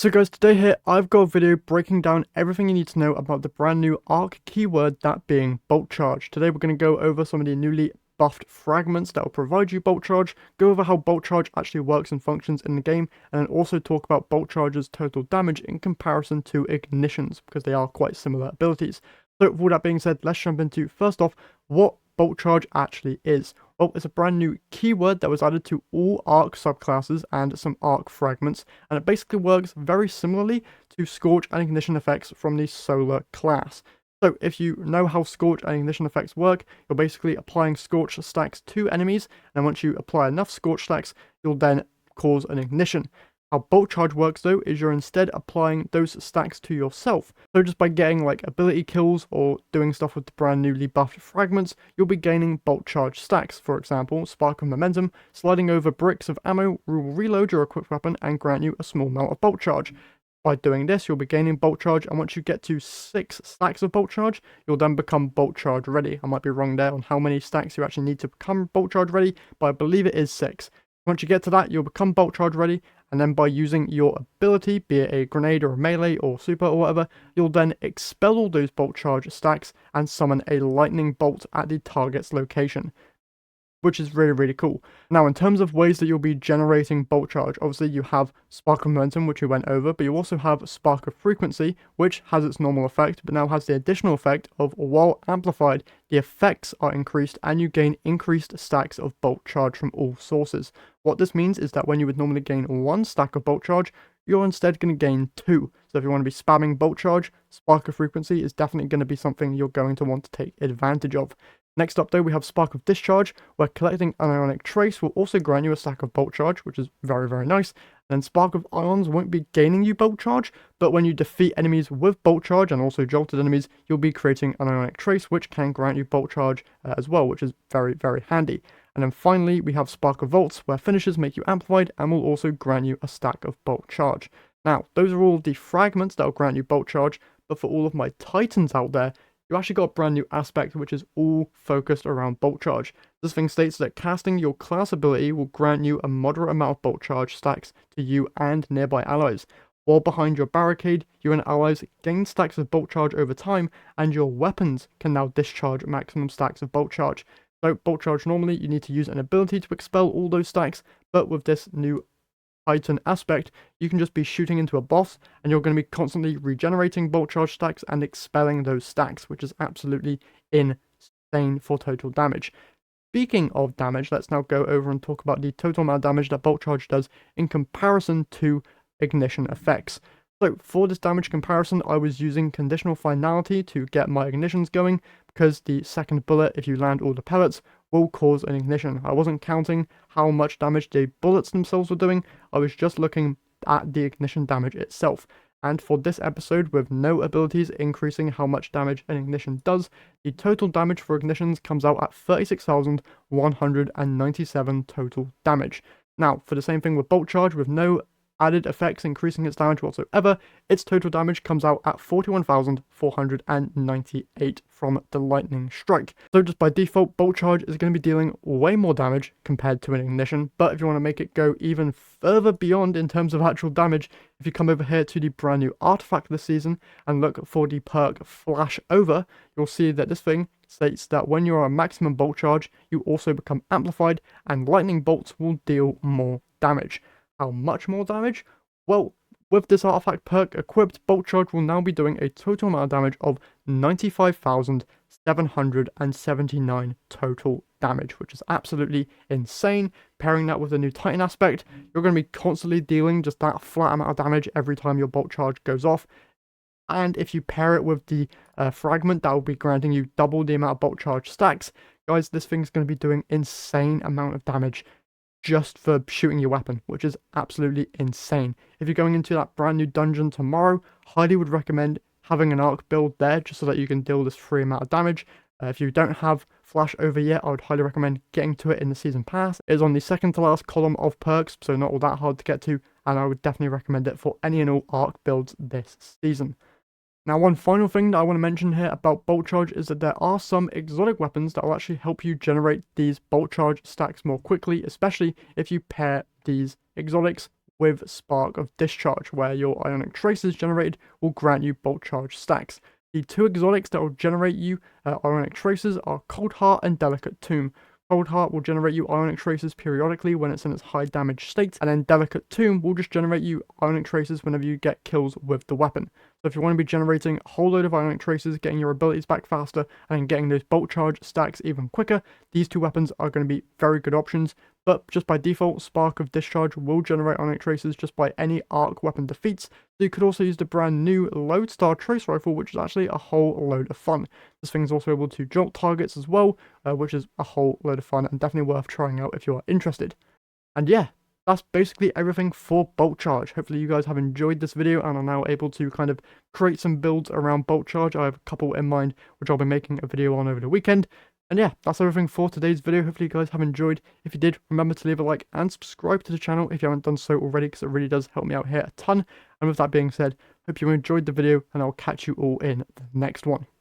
So guys, today here I've got a video breaking down everything you need to know about the brand new arc keyword, that being Bolt Charge. Today we're going to go over some of the newly buffed fragments that will provide you Bolt Charge, go over how Bolt Charge actually works and functions in the game, and then also talk about Bolt Charge's total damage in comparison to Ignitions, because they are quite similar abilities. So with all that being said, let's jump into, first off, what Bolt Charge actually is. Well, it's a brand new keyword that was added to all Arc subclasses and some Arc fragments, and it basically works very similarly to Scorch and Ignition effects from the Solar class. So if you know how Scorch and Ignition effects work, you're basically applying Scorch stacks to enemies, and once you apply enough Scorch stacks, you'll then cause an ignition. How Bolt Charge works though is you're instead applying those stacks to yourself. So just by getting like ability kills or doing stuff with the brand newly buffed fragments, you'll be gaining Bolt Charge stacks. For example, Spark of Momentum, sliding over bricks of ammo will reload your equipped weapon and grant you a small amount of Bolt Charge. By doing this, you'll be gaining Bolt Charge, and once you get to 6 stacks of Bolt Charge, you'll then become Bolt Charge ready. I might be wrong there on how many stacks you actually need to become Bolt Charge ready, but I believe it is 6. Once you get to that, you'll become Bolt Charge ready, and then by using your ability, be it a grenade or a melee or super or whatever, you'll then expel all those Bolt Charge stacks and summon a lightning bolt at the target's location, which is really, really cool. Now, in terms of ways that you'll be generating Bolt Charge, obviously you have Spark of Momentum, which we went over, but you also have Spark of Frequency, which has its normal effect, but now has the additional effect of, while amplified, the effects are increased and you gain increased stacks of Bolt Charge from all sources. What this means is that when you would normally gain 1 stack of Bolt Charge, you're instead going to gain 2. So if you want to be spamming Bolt Charge, Spark of Frequency is definitely going to be something you're going to want to take advantage of. Next up though, we have Spark of Discharge, where collecting an Ionic Trace will also grant you a stack of Bolt Charge, which is very, very nice. And then Spark of Ions won't be gaining you Bolt Charge, but when you defeat enemies with Bolt Charge and also jolted enemies, you'll be creating an Ionic Trace, which can grant you Bolt Charge as well, which is very, very handy. And then finally, we have Spark of Volts, where finishes make you amplified and will also grant you a stack of Bolt Charge. Now, those are all the fragments that will grant you Bolt Charge, but for all of my Titans out there, you actually got a brand new aspect which is all focused around Bolt Charge. This thing states that casting your class ability will grant you a moderate amount of Bolt Charge stacks to you and nearby allies. While behind your barricade, you and allies gain stacks of Bolt Charge over time, and your weapons can now discharge maximum stacks of Bolt Charge. So Bolt Charge, normally you need to use an ability to expel all those stacks, but with this new Titan aspect, you can just be shooting into a boss and you're going to be constantly regenerating Bolt Charge stacks and expelling those stacks, which is absolutely insane for total damage. Speaking of damage, let's now go over and talk about the total amount of damage that Bolt Charge does in comparison to Ignition effects. So for this damage comparison, I was using conditional finality to get my ignitions going, because the second bullet, if you land all the pellets, will cause an ignition. I wasn't counting how much damage the bullets themselves were doing, I was just looking at the ignition damage itself. And for this episode, with no abilities increasing how much damage an ignition does, the total damage for ignitions comes out at 36,197 total damage. Now, for the same thing with Bolt Charge, with no added effects increasing its damage whatsoever, its total damage comes out at 41,498 from the Lightning Strike. So just by default, Bolt Charge is going to be dealing way more damage compared to an Ignition, but if you want to make it go even further beyond in terms of actual damage, if you come over here to the brand new artifact this season and look for the perk Flash Over, you'll see that this thing states that when you're at maximum Bolt Charge, you also become amplified and lightning bolts will deal more damage. How much more damage? Well, with this artifact perk equipped, Bolt Charge will now be doing a total amount of damage of 95,779 total damage, which is absolutely insane. Pairing that with the new Titan aspect, you're going to be constantly dealing just that flat amount of damage every time your Bolt Charge goes off. And if you pair it with the fragment, that will be granting you double the amount of Bolt Charge stacks. Guys, this thing's going to be doing insane amount of damage just for shooting your weapon, which is absolutely insane. If you're going into that brand new dungeon tomorrow, highly would recommend having an arc build there just so that you can deal this free amount of damage. If you don't have Flash Over yet, I would highly recommend getting to it in the season pass. It is on the second to last column of perks, so not all that hard to get to, and I would definitely recommend it for any and all arc builds this season. Now, one final thing that I want to mention here about Bolt Charge is that there are some exotic weapons that will actually help you generate these Bolt Charge stacks more quickly, especially if you pair these exotics with Spark of Discharge, where your Ionic Traces generated will grant you Bolt Charge stacks. The two exotics that will generate you Ionic Traces are Cold Heart and Delicate Tomb. Cold Heart will generate you Ionic Traces periodically when it's in its high damage state, and then Delicate Tomb will just generate you Ionic Traces whenever you get kills with the weapon. So if you want to be generating a whole load of Ionic Traces, getting your abilities back faster, and getting those Bolt Charge stacks even quicker, these two weapons are going to be very good options. But just by default, Spark of Discharge will generate Ionic Traces just by any arc weapon defeats. So you could also use the brand new Lodestar Trace Rifle, which is actually a whole load of fun. This thing's also able to jolt targets as well, which is a whole load of fun and definitely worth trying out if you are interested. And yeah, that's basically everything for Bolt Charge. Hopefully you guys have enjoyed this video and are now able to kind of create some builds around Bolt Charge. I have a couple in mind, which I'll be making a video on over the weekend. And yeah, that's everything for today's video. Hopefully you guys have enjoyed. If you did, remember to leave a like and subscribe to the channel if you haven't done so already, because it really does help me out here a ton. And with that being said, hope you enjoyed the video, and I'll catch you all in the next one.